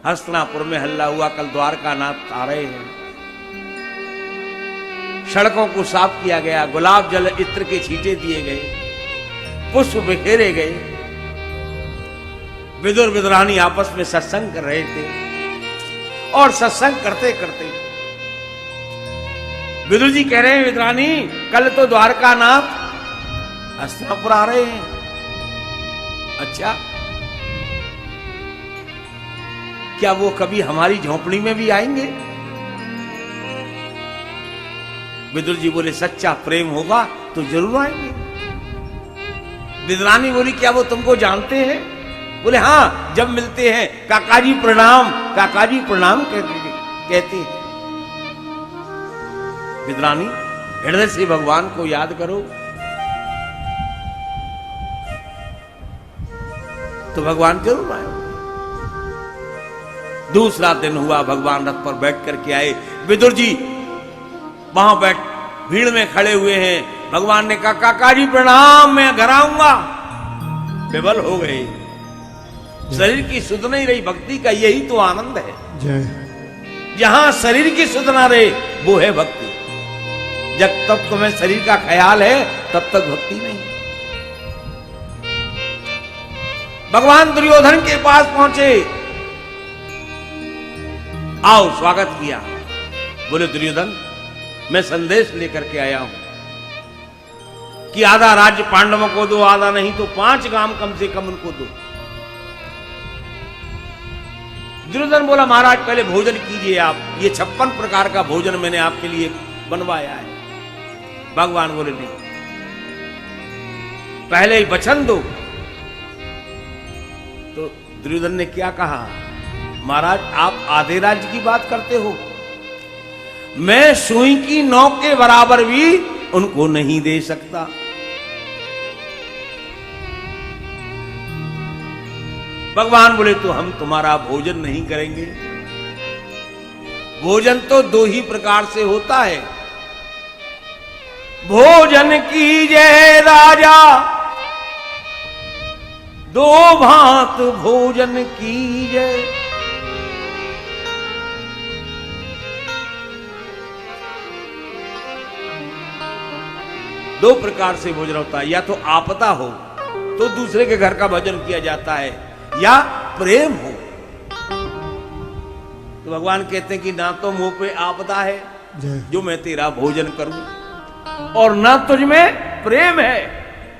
हस्तिनापुर में हल्ला हुआ, कल द्वारका नाथ आ रहे हैं। सड़कों को साफ किया गया, गुलाब जल इत्र के छींटे दिए गए, पुष्प बिखेरे गए। विदुर विदुरानी आपस में सत्संग कर रहे थे और सत्संग करते करते विदुर जी कह रहे हैं, विदुरानी कल तो द्वारका नाथ हस्तिनापुर आ रहे हैं। अच्छा, क्या वो कभी हमारी झोंपड़ी में भी आएंगे? विदुर जी बोले, सच्चा प्रेम होगा तो जरूर आएंगे। विदुरानी बोली, क्या वो तुमको जानते हैं? बोले, हाँ, जब मिलते हैं काकाजी प्रणाम, काकाजी प्रणाम कहते हैं। विदुरानी, हृदय से भगवान को याद करो तो भगवान जरूर आए। दूसरा दिन हुआ, भगवान रथ पर बैठ करके आए। विदुर जी वहां बैठ भीड़ में खड़े हुए हैं। भगवान ने कहा, काकाजी प्रणाम, मैं घर आऊंगा। विवल हो गए, शरीर की सुध नहीं रही। भक्ति का यही तो आनंद है। जहां शरीर की सुध ना रहे वो है भक्ति। जब तक तुम्हें शरीर का ख्याल है तब तक भक्ति नहीं। भगवान दुर्योधन के पास पहुंचे, आओ, स्वागत किया। बोले, दुर्योधन, मैं संदेश लेकर के आया हूं कि आधा राज्य पांडवों को दो, आधा नहीं तो 5 गांव कम से कम उनको दो। दुर्योधन बोला, महाराज पहले भोजन कीजिए आप, ये 56 प्रकार का भोजन मैंने आपके लिए बनवाया है। भगवान बोले, नहीं, पहले ही वचन दो। तो दुर्योधन ने क्या कहा, महाराज आप आधे राज्य की बात करते हो, मैं सुई की नोक के बराबर भी उनको नहीं दे सकता। भगवान बोले, तो हम तुम्हारा भोजन नहीं करेंगे। भोजन तो 2 ही प्रकार से होता है। भोजन कीजिए राजा, 2 भांत भोजन कीजिए। दो प्रकार से भोजन होता है, या तो आपदा हो तो दूसरे के घर का भोजन किया जाता है, या प्रेम हो। तो भगवान कहते हैं कि ना तो मुंह पे आपदा है जो मैं तेरा भोजन करूं, और ना तुझ में प्रेम है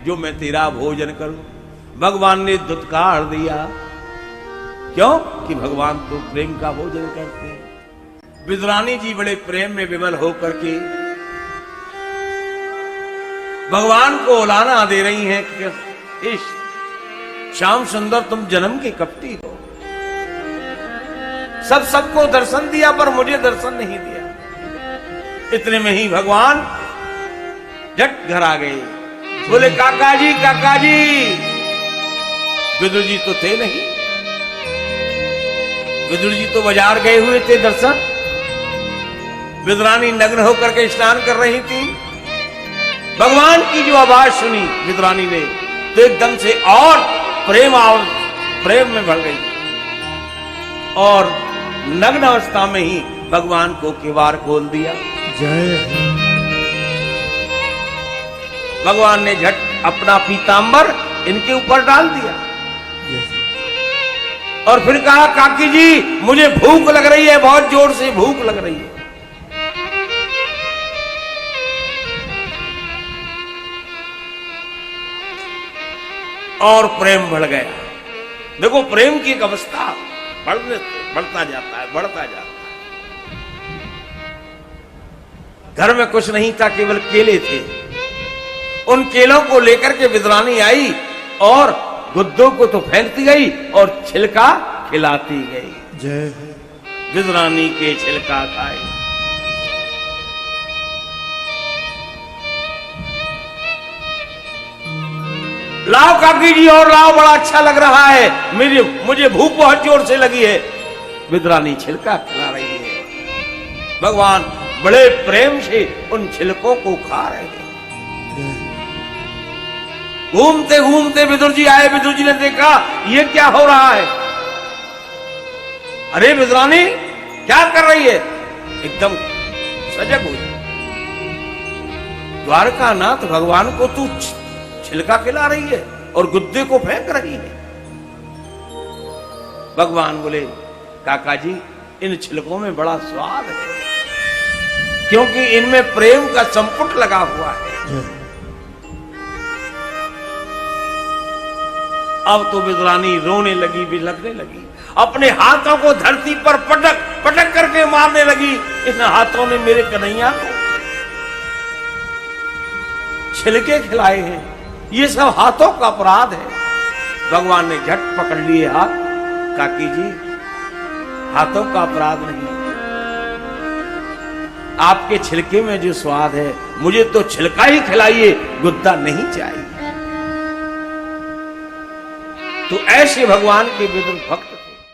जो मैं तेरा भोजन करूं। भगवान ने दुत्कार दिया, क्यों? कि भगवान तो प्रेम का भोजन करते हैं। विदुरानी जी बड़े प्रेम में विमल होकर के भगवान को उलाना दे रही हैं कि इस श्याम सुंदर तुम जन्म के कपटी हो, सबको दर्शन दिया पर मुझे दर्शन नहीं दिया। इतने में ही भगवान झट घर आ गए। बोले, काकाजी काकाजी। विदुर जी तो थे नहीं, विदुर जी तो बाजार गए हुए थे दर्शन। विदुरानी नग्न होकर के स्नान कर रही थी। भगवान की जो आवाज सुनी विदुरानी ने तो एकदम से और प्रेम में भर गई, और नग्न अवस्था में ही भगवान को किवाड़ खोल दिया। जय। भगवान ने झट अपना पीतांबर इनके ऊपर डाल दिया और फिर कहा, काकी जी मुझे भूख लग रही है, बहुत जोर से भूख लग रही है। और प्रेम बढ़ गया। देखो, प्रेम की एक अवस्था बढ़ता जाता है, बढ़ता जाता है। घर में कुछ नहीं था, केवल केले थे। उन केलों को लेकर के विदुरानी आई और गुद्दों को तो फेंकती गई और छिलका खिलाती गई। जय। विदुरानी के छिलका खाए। लाओ काकी जी और लाओ, बड़ा अच्छा लग रहा है, मुझे भूख बहुत जोर से लगी है। विदुरानी छिलका खिला रही है। भगवान बड़े प्रेम से उन छिलकों को खा रहे हैं। घूमते घूमते विदुर जी आए। विदुर जी ने देखा ये क्या हो रहा है। अरे विद्रानी क्या कर रही है? एकदम सजग हुई। द्वारकानाथ भगवान को तू छिलका खिला रही है और गुद्दे को फेंक रही है। भगवान बोले काका जी इन छिलकों में बड़ा स्वाद है, क्योंकि इनमें प्रेम का संपुट लगा हुआ है। अब तो विद्रानी रोने लगी, बिलखने लगी, अपने हाथों को धरती पर पटक पटक करके मारने लगी। इन हाथों ने मेरे कन्हैया को छिलके खिलाए हैं, ये सब हाथों का अपराध है। भगवान ने झट पकड़ लिए हाथ, काकी जी हाथों का अपराध नहीं, आपके छिलके में जो स्वाद है, मुझे तो छिलका ही खिलाइए, गुद्दा नहीं चाहिए। तो ऐसे भगवान के विदुर भक्त